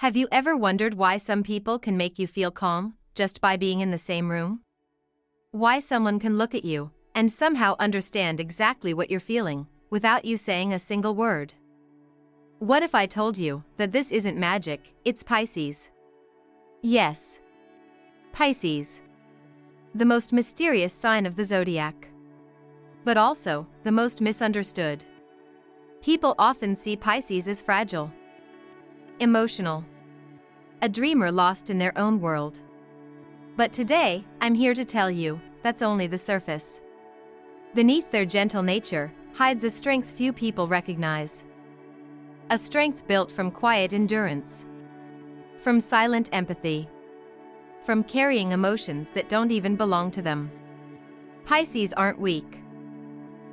Have you ever wondered why some people can make you feel calm just by being in the same room? Why someone can look at you and somehow understand exactly what you're feeling without you saying a single word? What if I told you that this isn't magic, it's Pisces? Yes. Pisces. The most mysterious sign of the zodiac. But also, the most misunderstood. People often see Pisces as fragile, emotional, a dreamer lost in their own world. But today, I'm here to tell you, that's only the surface. Beneath their gentle nature hides a strength few people recognize. A strength built from quiet endurance, from silent empathy, from carrying emotions that don't even belong to them. Pisces aren't weak.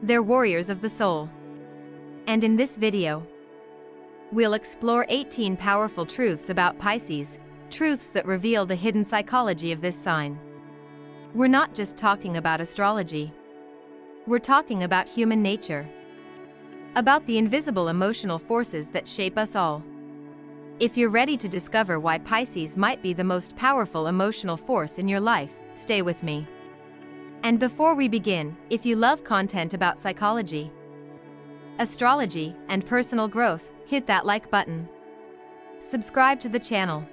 They're warriors of the soul. And in this video, we'll explore 18 powerful truths about Pisces, truths that reveal the hidden psychology of this sign. We're not just talking about astrology. We're talking about human nature. About the invisible emotional forces that shape us all. If you're ready to discover why Pisces might be the most powerful emotional force in your life, stay with me. And before we begin, if you love content about psychology, astrology, and personal growth, hit that like button. Subscribe to the channel.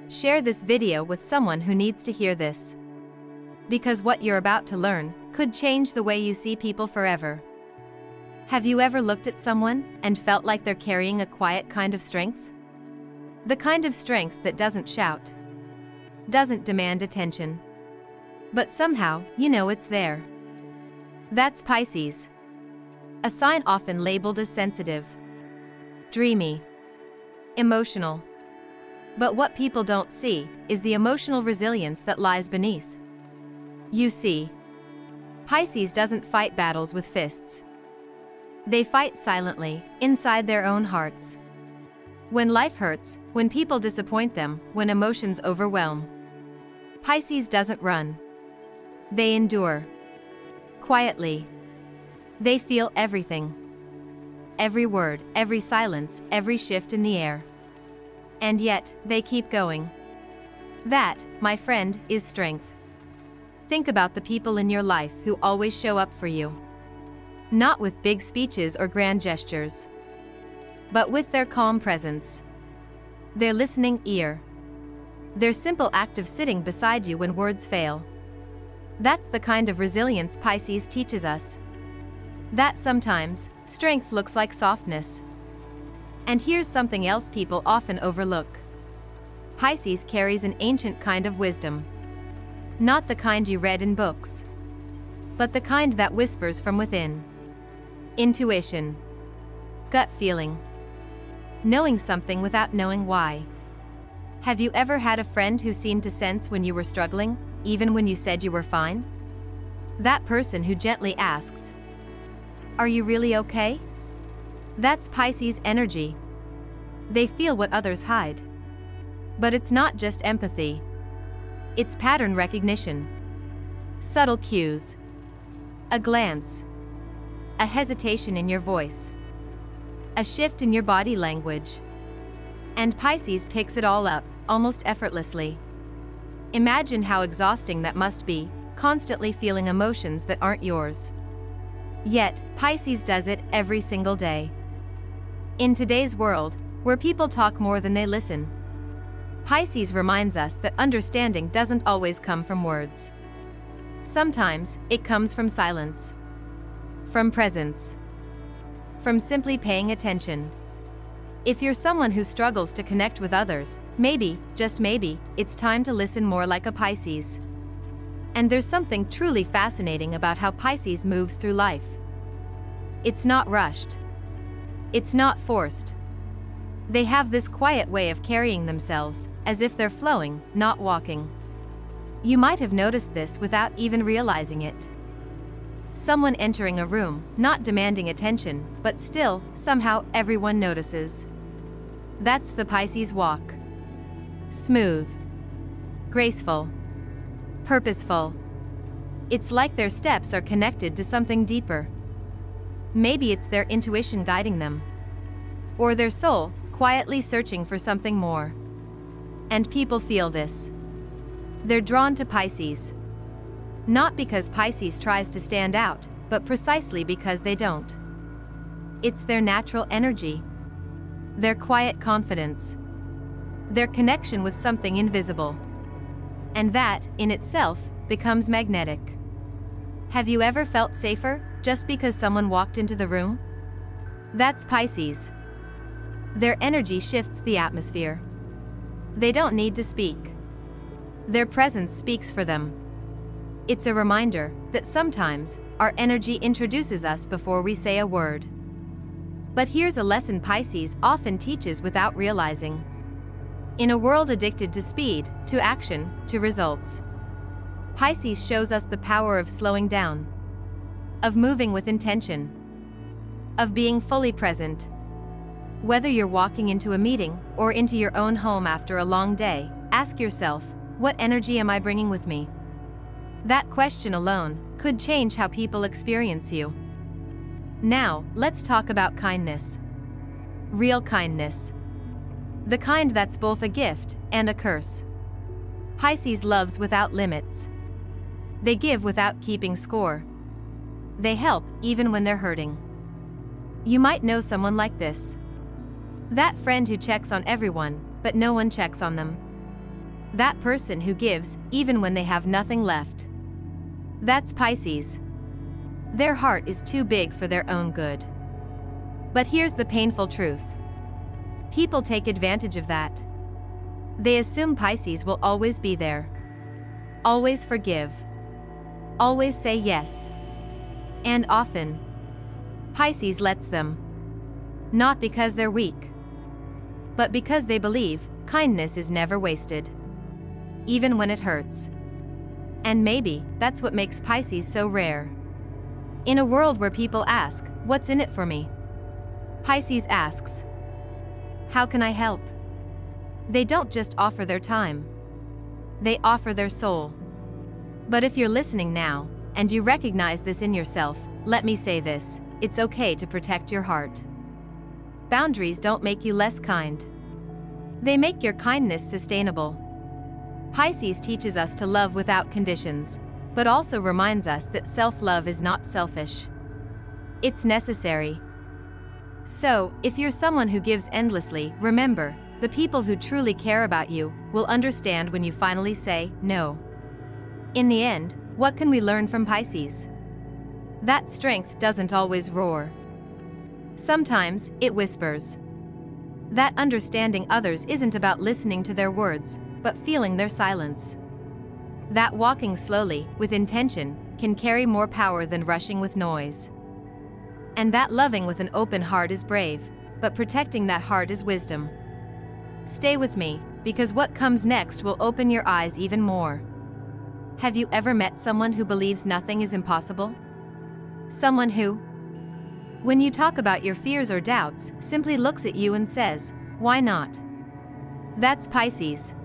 Share this video with someone who needs to hear this. Because what you're about to learn could change the way you see people forever. Have you ever looked at someone and felt like they're carrying a quiet kind of strength? The kind of strength that doesn't shout, doesn't demand attention, but somehow, you know it's there. That's Pisces. A sign often labeled as sensitive, dreamy, emotional. But what people don't see is the emotional resilience that lies beneath. You see, Pisces doesn't fight battles with fists. They fight silently, inside their own hearts. When life hurts, when people disappoint them, when emotions overwhelm, Pisces doesn't run. They endure. Quietly. They feel everything. Every word, every silence, every shift in the air. And yet, they keep going. That, my friend, is strength. Think about the people in your life who always show up for you. Not with big speeches or grand gestures, but with their calm presence, their listening ear, their simple act of sitting beside you when words fail. That's the kind of resilience Pisces teaches us. That sometimes, strength looks like softness. And here's something else people often overlook. Pisces carries an ancient kind of wisdom. Not the kind you read in books, but the kind that whispers from within. Intuition. Gut feeling. Knowing something without knowing why. Have you ever had a friend who seemed to sense when you were struggling, even when you said you were fine? That person who gently asks, "Are you really okay?" That's Pisces energy. They feel what others hide. But it's not just empathy. It's pattern recognition. Subtle cues. A glance. A hesitation in your voice. A shift in your body language. And Pisces picks it all up, almost effortlessly. Imagine how exhausting that must be, constantly feeling emotions that aren't yours. Yet, Pisces does it every single day. In today's world, where people talk more than they listen, Pisces reminds us that understanding doesn't always come from words. Sometimes, it comes from silence. From presence. From simply paying attention. If you're someone who struggles to connect with others, maybe, just maybe, it's time to listen more like a Pisces. And there's something truly fascinating about how Pisces moves through life. It's not rushed. It's not forced. They have this quiet way of carrying themselves, as if they're flowing, not walking. You might have noticed this without even realizing it. Someone entering a room, not demanding attention, but still, somehow, everyone notices. That's the Pisces walk. Smooth. Graceful. Purposeful. It's like their steps are connected to something deeper. Maybe it's their intuition guiding them. Or their soul, quietly searching for something more. And people feel this. They're drawn to Pisces. Not because Pisces tries to stand out, but precisely because they don't. It's their natural energy. Their quiet confidence. Their connection with something invisible. And that, in itself, becomes magnetic. Have you ever felt safer just because someone walked into the room? That's Pisces. Their energy shifts the atmosphere. They don't need to speak. Their presence speaks for them. It's a reminder that sometimes our energy introduces us before we say a word. But here's a lesson Pisces often teaches without realizing. In a world addicted to speed, to action, to results, Pisces shows us the power of slowing down, of moving with intention, of being fully present. Whether you're walking into a meeting or into your own home after a long day, ask yourself, what energy am I bringing with me? That question alone could change how people experience you. Now, let's talk about kindness. Real kindness. The kind that's both a gift and a curse. Pisces loves without limits. They give without keeping score. They help even when they're hurting. You might know someone like this. That friend who checks on everyone, but no one checks on them. That person who gives even when they have nothing left. That's Pisces. Their heart is too big for their own good. But here's the painful truth. People take advantage of that. They assume Pisces will always be there. Always forgive. Always say yes. And often, Pisces lets them. Not because they're weak, but because they believe kindness is never wasted. Even when it hurts. And maybe that's what makes Pisces so rare. In a world where people ask, what's in it for me? Pisces asks, how can I help? They don't just offer their time. They offer their soul. But if you're listening now, and you recognize this in yourself, let me say this, it's okay to protect your heart. Boundaries don't make you less kind. They make your kindness sustainable. Pisces teaches us to love without conditions, but also reminds us that self-love is not selfish. It's necessary. So, if you're someone who gives endlessly, remember, the people who truly care about you will understand when you finally say no. In the end, what can we learn from Pisces? That strength doesn't always roar. Sometimes, it whispers. That understanding others isn't about listening to their words, but feeling their silence. That walking slowly, with intention, can carry more power than rushing with noise. And that loving with an open heart is brave, but protecting that heart is wisdom. Stay with me, because what comes next will open your eyes even more. Have you ever met someone who believes nothing is impossible? Someone who, when you talk about your fears or doubts, simply looks at you and says, why not? That's Pisces.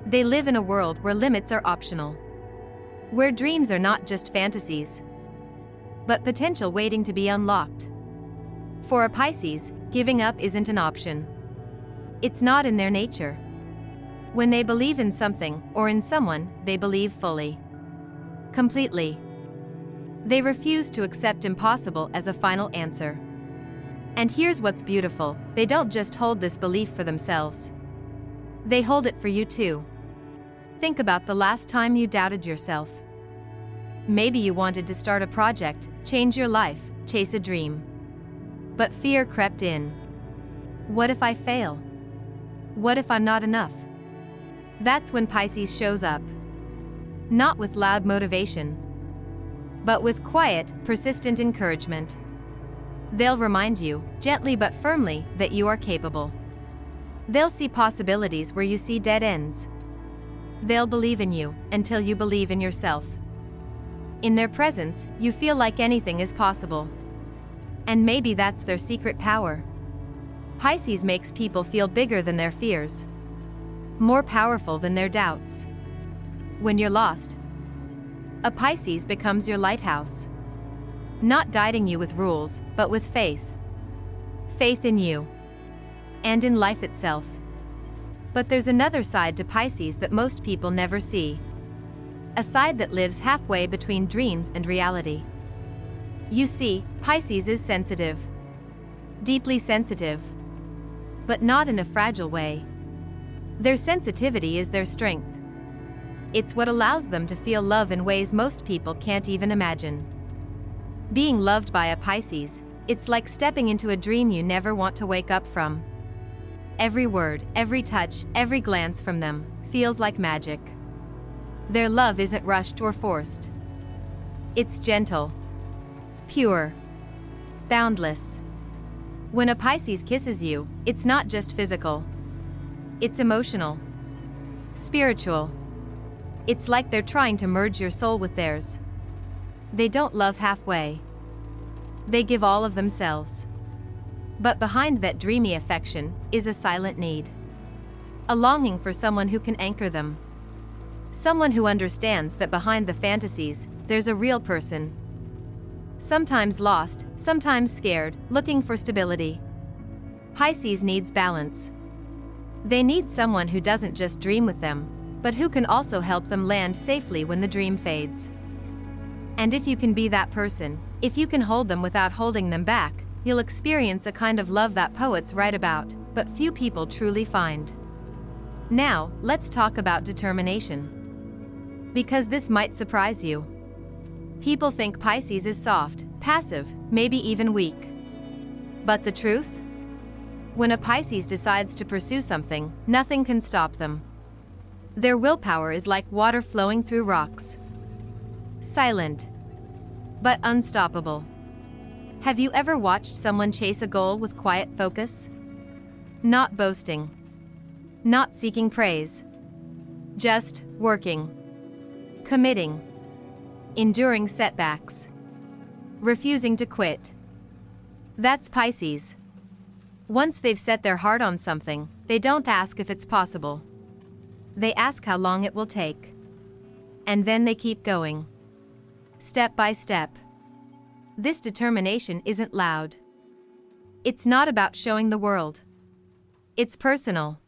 They live in a world where limits are optional. Where dreams are not just fantasies, but potential waiting to be unlocked. For a Pisces, giving up isn't an option. It's not in their nature. When they believe in something, or in someone, they believe fully. Completely. They refuse to accept impossible as a final answer. And here's what's beautiful, they don't just hold this belief for themselves. They hold it for you too. Think about the last time you doubted yourself. Maybe you wanted to start a project, change your life, chase a dream. But fear crept in. What if I fail? What if I'm not enough? That's when Pisces shows up. Not with loud motivation, but with quiet, persistent encouragement. They'll remind you, gently but firmly, that you are capable. They'll see possibilities where you see dead ends. They'll believe in you until you believe in yourself. In their presence, you feel like anything is possible. And maybe that's their secret power. Pisces makes people feel bigger than their fears. More powerful than their doubts. When you're lost, a Pisces becomes your lighthouse. Not guiding you with rules, but with faith. Faith in you. and in life itself. But there's another side to Pisces that most people never see. A side that lives halfway between dreams and reality. You see, Pisces is sensitive. Deeply sensitive. But not in a fragile way. Their sensitivity is their strength. It's what allows them to feel love in ways most people can't even imagine. Being loved by a Pisces, it's like stepping into a dream you never want to wake up from. Every word, every touch, every glance from them feels like magic. Their love isn't rushed or forced. It's gentle, pure, boundless. When a Pisces kisses you, it's not just physical. It's emotional, spiritual. It's like they're trying to merge your soul with theirs. They don't love halfway. They give all of themselves. But behind that dreamy affection is a silent need. A longing for someone who can anchor them. Someone who understands that behind the fantasies, there's a real person. Sometimes lost, sometimes scared, looking for stability. Pisces needs balance. They need someone who doesn't just dream with them, but who can also help them land safely when the dream fades. And if you can be that person, if you can hold them without holding them back, you'll experience a kind of love that poets write about, but few people truly find. Now, let's talk about determination. Because this might surprise you. People think Pisces is soft, passive, maybe even weak. But the truth? When a Pisces decides to pursue something, nothing can stop them. Their willpower is like water flowing through rocks. Silent, but unstoppable. Have you ever watched someone chase a goal with quiet focus? Not boasting. Not seeking praise. Just working. Committing. Enduring setbacks. Refusing to quit. That's Pisces. Once they've set their heart on something, they don't ask if it's possible. They ask how long it will take. And then they keep going. Step by step. This determination isn't loud. It's not about showing the world. It's personal.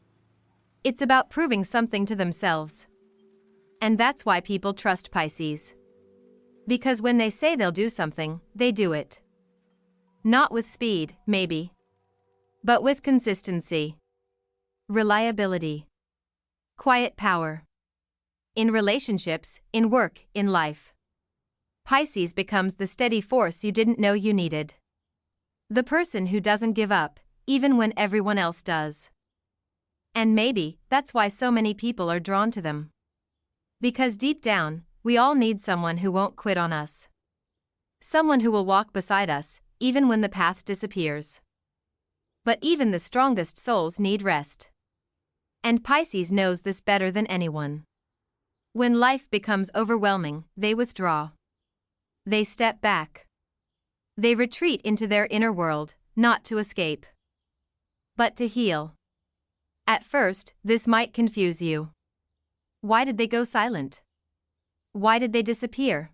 It's about proving something to themselves. And that's why people trust Pisces. Because when they say they'll do something, they do it. Not with speed, maybe. But with consistency. Reliability. Quiet power. In relationships, in work, in life. Pisces becomes the steady force you didn't know you needed. The person who doesn't give up, even when everyone else does. And maybe that's why so many people are drawn to them. Because deep down, we all need someone who won't quit on us. Someone who will walk beside us, even when the path disappears. But even the strongest souls need rest. And Pisces knows this better than anyone. When life becomes overwhelming, they withdraw. They step back. They retreat into their inner world, not to escape, but to heal. At first, this might confuse you. Why did they go silent? Why did they disappear?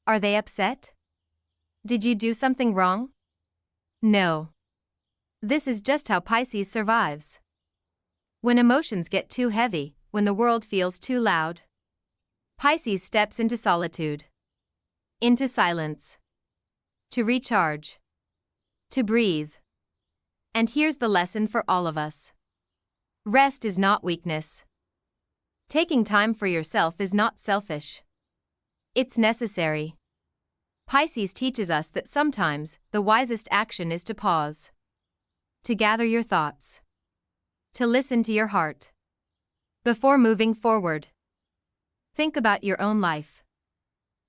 Are they upset? Did you do something wrong? No. This is just how Pisces survives. When emotions get too heavy, when the world feels too loud, Pisces steps into solitude. Into silence. To recharge. To breathe. And here's the lesson for all of us. Rest is not weakness. Taking time for yourself is not selfish. It's necessary. Pisces teaches us that sometimes the wisest action is to pause. To gather your thoughts. To listen to your heart. Before moving forward. Think about your own life.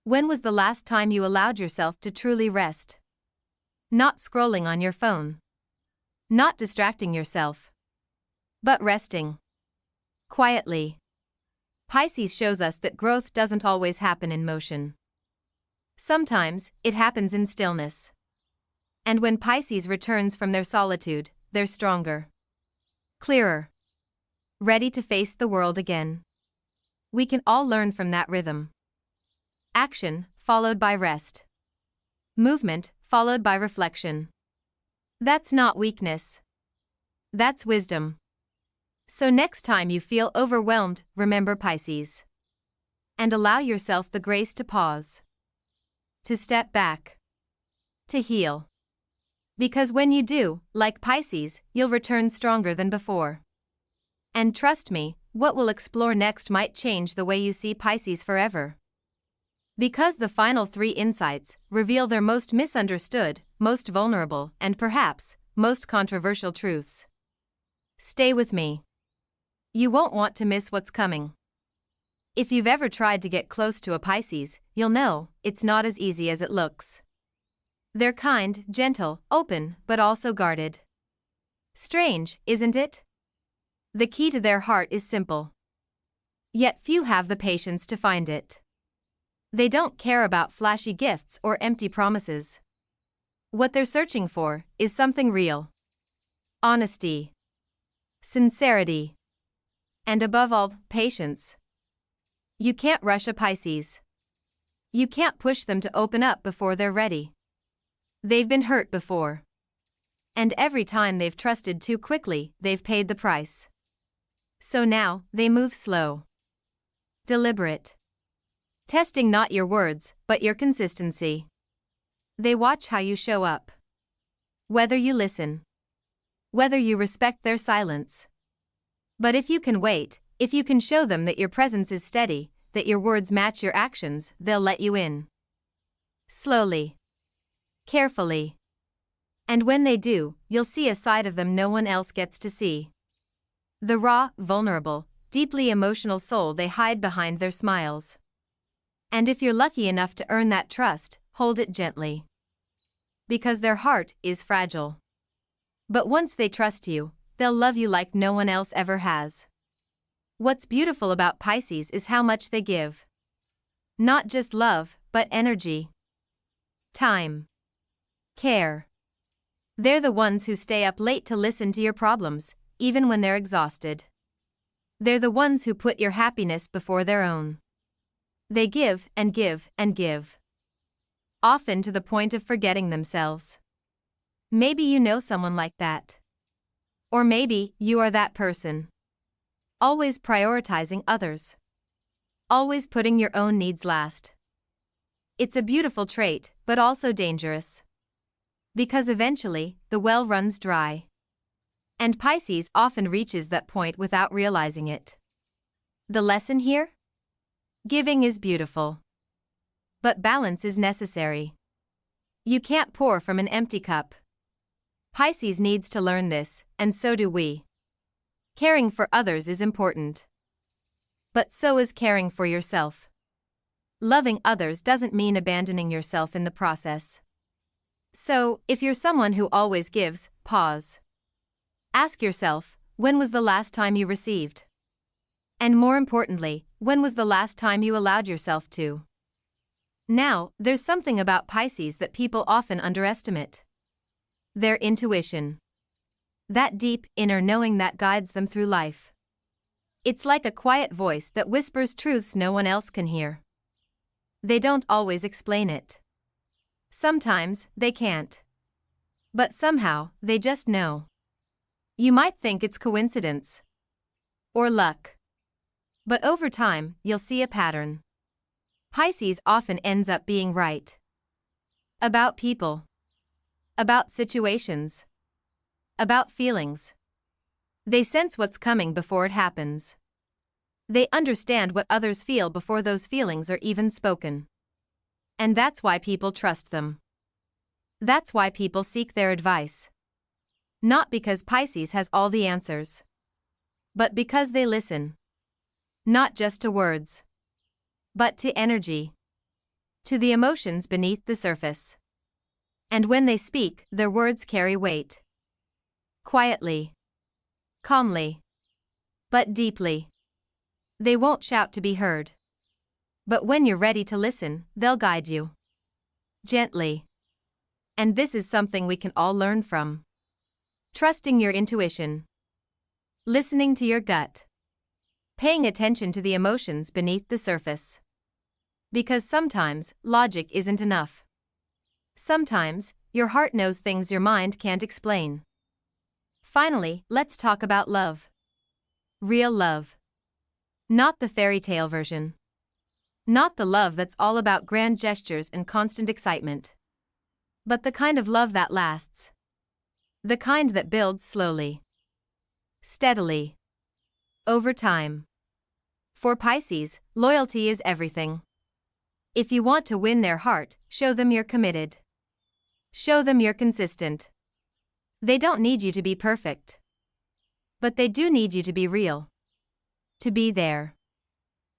When was the last time you allowed yourself to truly rest? Not scrolling on your phone. Not distracting yourself. But resting. Quietly. Pisces shows us that growth doesn't always happen in motion. Sometimes, it happens in stillness. And when Pisces returns from their solitude, they're stronger. Clearer. Ready to face the world again. We can all learn from that rhythm. Action, followed by rest. Movement, followed by reflection. That's not weakness. That's wisdom. So next time you feel overwhelmed, remember Pisces. And allow yourself the grace to pause. To step back. To heal. Because when you do, like Pisces, you'll return stronger than before. And trust me, what we'll explore next might change the way you see Pisces forever. Because the final 3 insights reveal their most misunderstood, most vulnerable, and perhaps, most controversial truths. Stay with me. You won't want to miss what's coming. If you've ever tried to get close to a Pisces, you'll know it's not as easy as it looks. They're kind, gentle, open, but also guarded. Strange, isn't it? The key to their heart is simple. Yet few have the patience to find it. They don't care about flashy gifts or empty promises. What they're searching for is something real. Honesty. Sincerity. And above all, patience. You can't rush a Pisces. You can't push them to open up before they're ready. They've been hurt before. And every time they've trusted too quickly, they've paid the price. So now, they move slow. Deliberate. Testing not your words, but your consistency. They watch how you show up. Whether you listen. Whether you respect their silence. But if you can wait, if you can show them that your presence is steady, that your words match your actions, they'll let you in. Slowly. Carefully. And when they do, you'll see a side of them no one else gets to see. The raw, vulnerable, deeply emotional soul they hide behind their smiles. And if you're lucky enough to earn that trust, hold it gently. Because their heart is fragile. But once they trust you, they'll love you like no one else ever has. What's beautiful about Pisces is how much they give. Not just love, but energy. Time. Care. They're the ones who stay up late to listen to your problems, even when they're exhausted. They're the ones who put your happiness before their own. They give and give and give. Often to the point of forgetting themselves. Maybe you know someone like that. Or maybe you are that person. Always prioritizing others. Always putting your own needs last. It's a beautiful trait, but also dangerous. Because eventually, the well runs dry. And Pisces often reaches that point without realizing it. The lesson here? Giving is beautiful. But balance is necessary. You can't pour from an empty cup. Pisces needs to learn this, and so do we. Caring for others is important. But so is caring for yourself. Loving others doesn't mean abandoning yourself in the process. So, if you're someone who always gives, pause. Ask yourself, when was the last time you received? And more importantly, when was the last time you allowed yourself to? Now, there's something about Pisces that people often underestimate. Their intuition. That deep, inner knowing that guides them through life. It's like a quiet voice that whispers truths no one else can hear. They don't always explain it. Sometimes, they can't. But somehow, they just know. You might think it's coincidence. Or luck. But over time, you'll see a pattern. Pisces often ends up being right. About people. About situations. About feelings. They sense what's coming before it happens. They understand what others feel before those feelings are even spoken. And that's why people trust them. That's why people seek their advice. Not because Pisces has all the answers. But because they listen. Not just to words. But to energy. To the emotions beneath the surface. And when they speak, their words carry weight. Quietly. Calmly. But deeply. They won't shout to be heard. But when you're ready to listen, they'll guide you. Gently. And this is something we can all learn from. Trusting your intuition. Listening to your gut. Paying attention to the emotions beneath the surface. Because sometimes, logic isn't enough. Sometimes, your heart knows things your mind can't explain. Finally, let's talk about love. Real love. Not the fairy tale version. Not the love that's all about grand gestures and constant excitement. But the kind of love that lasts. The kind that builds slowly. Steadily. Over time. For Pisces, loyalty is everything. If you want to win their heart, show them you're committed. Show them you're consistent. They don't need you to be perfect. But they do need you to be real. To be there.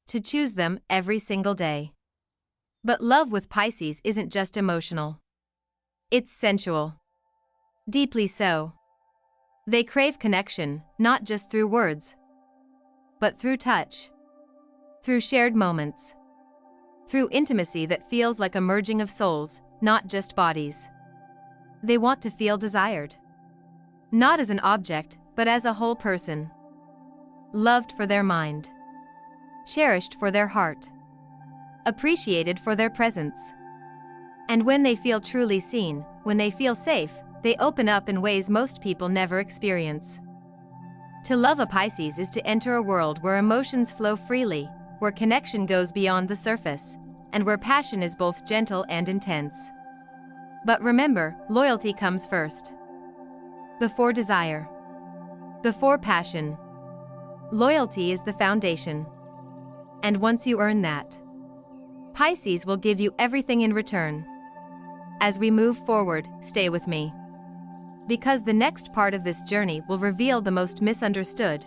To choose them every single day. But love with Pisces isn't just emotional. It's sensual. Deeply so. They crave connection, not just through words, but through touch. Through shared moments. Through intimacy that feels like a merging of souls, not just bodies. They want to feel desired. Not as an object, but as a whole person. Loved for their mind. Cherished for their heart. Appreciated for their presence. And when they feel truly seen, when they feel safe, they open up in ways most people never experience. To love a Pisces is to enter a world where emotions flow freely, where connection goes beyond the surface, and where passion is both gentle and intense. But remember, loyalty comes first. Before desire. Before passion. Loyalty is the foundation. And once you earn that, Pisces will give you everything in return. As we move forward, stay with me. Because the next part of this journey will reveal the most misunderstood,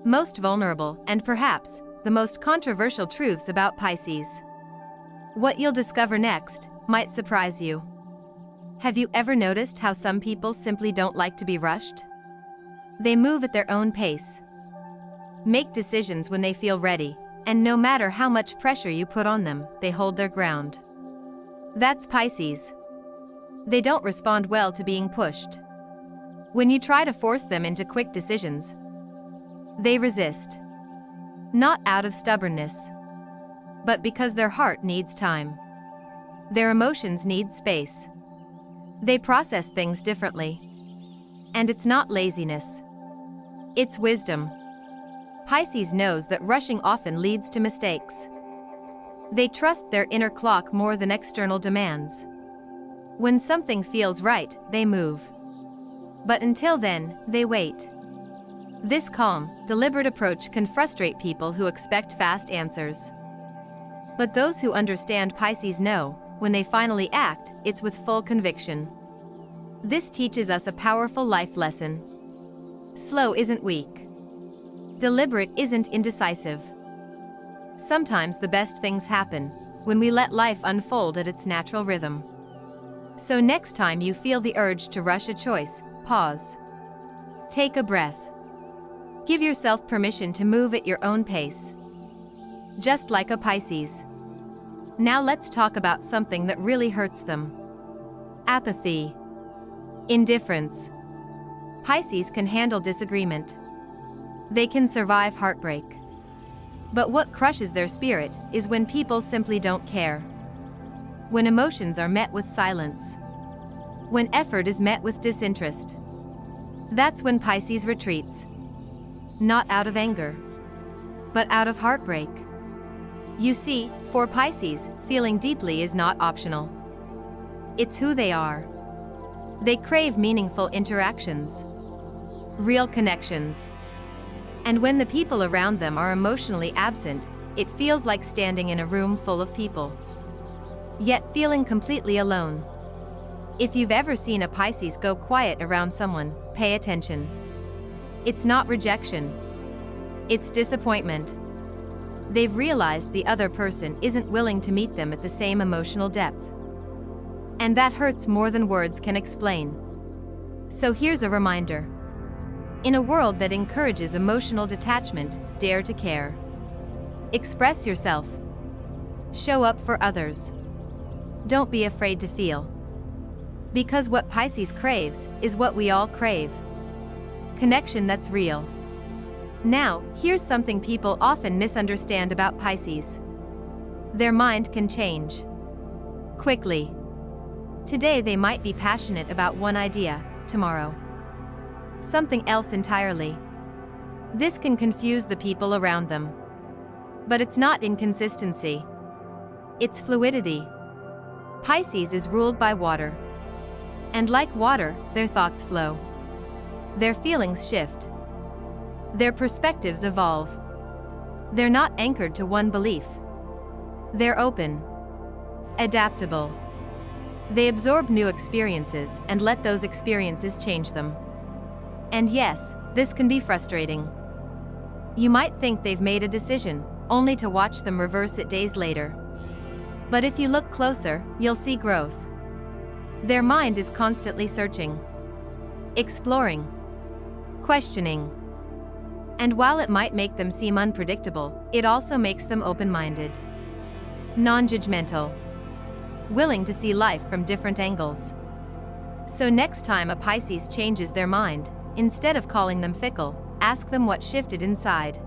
most vulnerable, and perhaps the most controversial truths about Pisces. What you'll discover next might surprise you. Have you ever noticed how some people simply don't like to be rushed? They move at their own pace, make decisions when they feel ready, and no matter how much pressure you put on them, they hold their ground. That's Pisces. They don't respond well to being pushed. When you try to force them into quick decisions, they resist. Not out of stubbornness, but because their heart needs time. Their emotions need space. They process things differently. And it's not laziness. It's wisdom. Pisces knows that rushing often leads to mistakes. They trust their inner clock more than external demands. When something feels right, they move. But until then, they wait. This calm, deliberate approach can frustrate people who expect fast answers. But those who understand Pisces know, when they finally act, it's with full conviction. This teaches us a powerful life lesson. Slow isn't weak. Deliberate isn't indecisive. Sometimes the best things happen when we let life unfold at its natural rhythm. So next time you feel the urge to rush a choice, pause. Take a breath. Give yourself permission to move at your own pace. Just like a Pisces. Now let's talk about something that really hurts them. Apathy. Indifference. Pisces can handle disagreement. They can survive heartbreak. But what crushes their spirit is when people simply don't care. When emotions are met with silence. When effort is met with disinterest. That's when Pisces retreats. Not out of anger, but out of heartbreak. You see, for Pisces, feeling deeply is not optional. It's who they are. They crave meaningful interactions. Real connections. And when the people around them are emotionally absent, it feels like standing in a room full of people, yet feeling completely alone. If you've ever seen a Pisces go quiet around someone, pay attention. It's not rejection. It's disappointment. They've realized the other person isn't willing to meet them at the same emotional depth. And that hurts more than words can explain. So here's a reminder. In a world that encourages emotional detachment, dare to care. Express yourself. Show up for others. Don't be afraid to feel. Because what Pisces craves is what we all crave. Connection that's real. Now, here's something people often misunderstand about Pisces. Their mind can change quickly. Today they might be passionate about one idea, tomorrow something else entirely. This can confuse the people around them. But it's not inconsistency. It's fluidity. Pisces is ruled by water. And like water, their thoughts flow. Their feelings shift. Their perspectives evolve. They're not anchored to one belief. They're open. Adaptable. They absorb new experiences and let those experiences change them. And yes, this can be frustrating. You might think they've made a decision, only to watch them reverse it days later. But if you look closer, you'll see growth. Their mind is constantly searching, exploring, questioning. And while it might make them seem unpredictable, it also makes them open-minded, non-judgmental, willing to see life from different angles. So next time a Pisces changes their mind, instead of calling them fickle, ask them what shifted inside.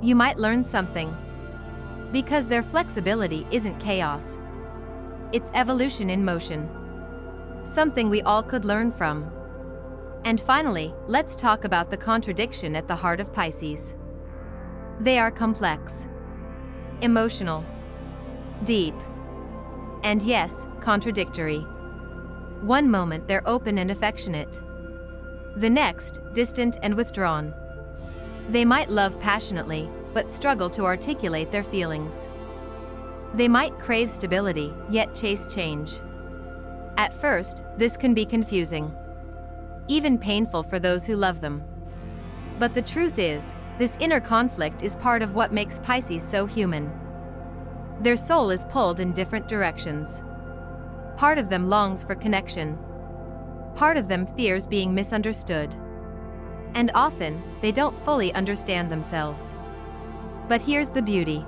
You might learn something. Because their flexibility isn't chaos. It's evolution in motion. Something we all could learn from. And finally, let's talk about the contradiction at the heart of Pisces. They are complex, emotional, deep, and yes, contradictory. One moment they're open and affectionate. The next, distant and withdrawn. They might love passionately, but struggle to articulate their feelings. They might crave stability, yet chase change. At first, this can be confusing. Even painful for those who love them. But the truth is, this inner conflict is part of what makes Pisces so human. Their soul is pulled in different directions. Part of them longs for connection. Part of them fears being misunderstood. And often, they don't fully understand themselves. But here's the beauty.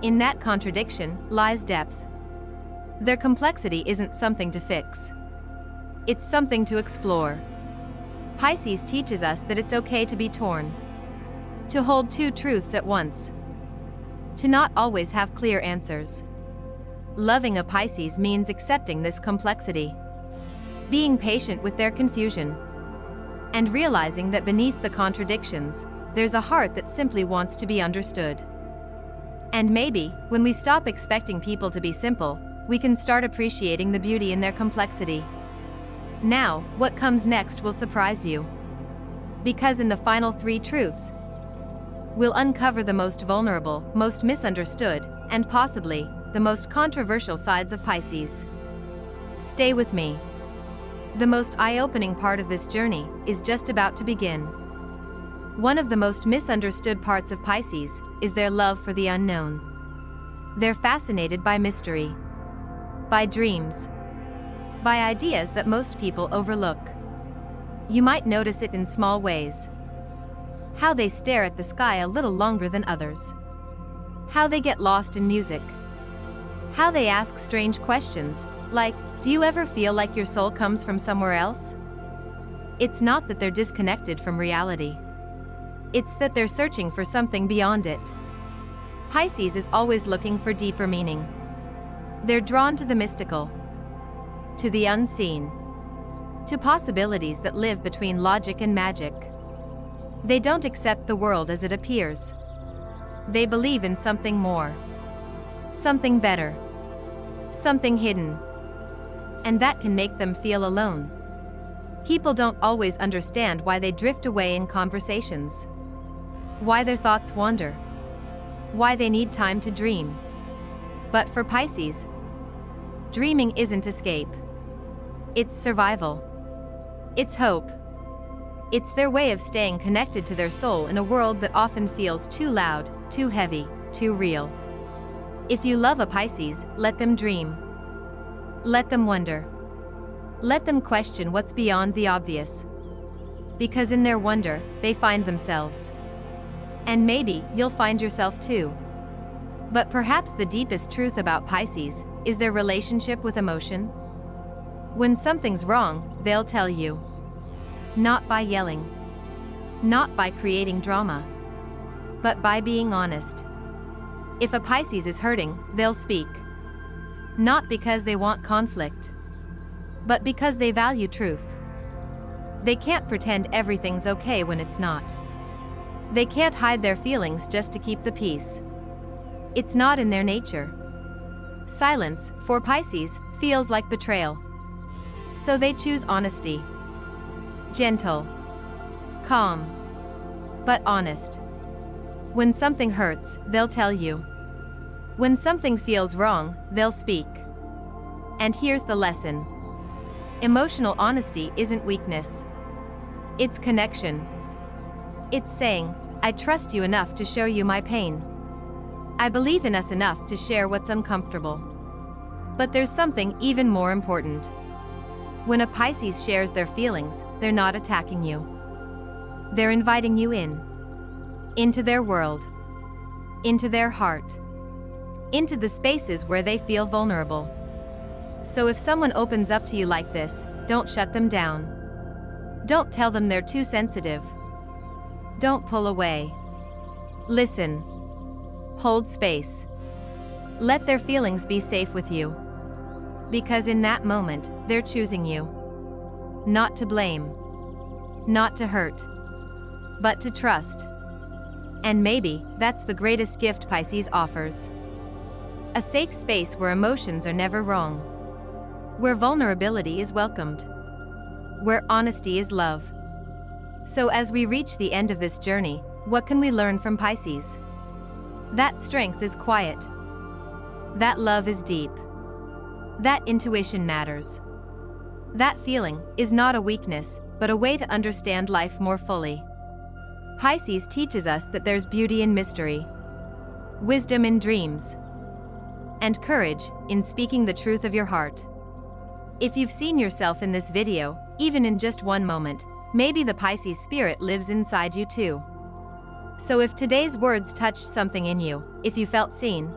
In that contradiction lies depth. Their complexity isn't something to fix. It's something to explore. Pisces teaches us that it's okay to be torn. To hold two truths at once. To not always have clear answers. Loving a Pisces means accepting this complexity. Being patient with their confusion. And realizing that beneath the contradictions, there's a heart that simply wants to be understood. And maybe, when we stop expecting people to be simple, we can start appreciating the beauty in their complexity. Now, what comes next will surprise you. Because in the final three truths, we'll uncover the most vulnerable, most misunderstood, and possibly, the most controversial sides of Pisces. Stay with me. The most eye-opening part of this journey is just about to begin. One of the most misunderstood parts of Pisces is their love for the unknown. They're fascinated by mystery, by dreams, by ideas that most people overlook. You might notice it in small ways. How they stare at the sky a little longer than others. How they get lost in music. How they ask strange questions, like, do you ever feel like your soul comes from somewhere else? It's not that they're disconnected from reality. It's that they're searching for something beyond it. Pisces is always looking for deeper meaning. They're drawn to the mystical, to the unseen, to possibilities that live between logic and magic. They don't accept the world as it appears. They believe in something more, something better, something hidden. And that can make them feel alone. People don't always understand why they drift away in conversations, why their thoughts wander, why they need time to dream. But for Pisces, dreaming isn't escape. It's survival. It's hope. It's their way of staying connected to their soul in a world that often feels too loud, too heavy, too real. If you love a Pisces, let them dream. Let them wonder. Let them question what's beyond the obvious. Because in their wonder, they find themselves. And maybe you'll find yourself too. But perhaps the deepest truth about Pisces is their relationship with emotion. When something's wrong, they'll tell you. Not by yelling. Not by creating drama. But by being honest. If a Pisces is hurting, they'll speak. Not because they want conflict, but because they value truth. They can't pretend everything's okay when it's not. They can't hide their feelings just to keep the peace. It's not in their nature. Silence, for Pisces, feels like betrayal. So they choose honesty. Gentle. Calm. But honest. When something hurts, they'll tell you. When something feels wrong, they'll speak. And here's the lesson. Emotional honesty isn't weakness. It's connection. It's saying, I trust you enough to show you my pain. I believe in us enough to share what's uncomfortable. But there's something even more important. When a Pisces shares their feelings, they're not attacking you. They're inviting you in. Into their world. Into their heart. Into the spaces where they feel vulnerable. So if someone opens up to you like this, don't shut them down. Don't tell them they're too sensitive. Don't pull away. Listen. Hold space. Let their feelings be safe with you. Because in that moment, they're choosing you. Not to blame. Not to hurt. But to trust. And maybe that's the greatest gift Pisces offers. A safe space where emotions are never wrong. Where vulnerability is welcomed. Where honesty is love. So as we reach the end of this journey, what can we learn from Pisces? That strength is quiet. That love is deep. That intuition matters. That feeling is not a weakness, but a way to understand life more fully. Pisces teaches us that there's beauty in mystery, wisdom in dreams, and courage in speaking the truth of your heart. If you've seen yourself in this video, even in just one moment, maybe the Pisces spirit lives inside you too. So if today's words touched something in you, if you felt seen,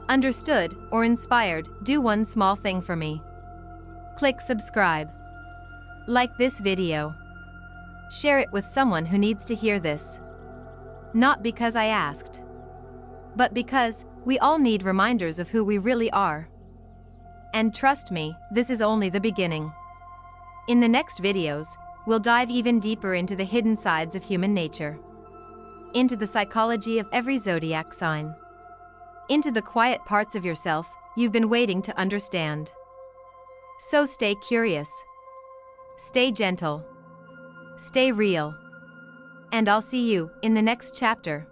understood, or inspired, do one small thing for me. Click subscribe. Like this video. Share it with someone who needs to hear this. Not because I asked, but because we all need reminders of who we really are. And trust me, this is only the beginning. In the next videos, we'll dive even deeper into the hidden sides of human nature. Into the psychology of every zodiac sign. Into the quiet parts of yourself you've been waiting to understand. So stay curious. Stay gentle. Stay real. And I'll see you in the next chapter.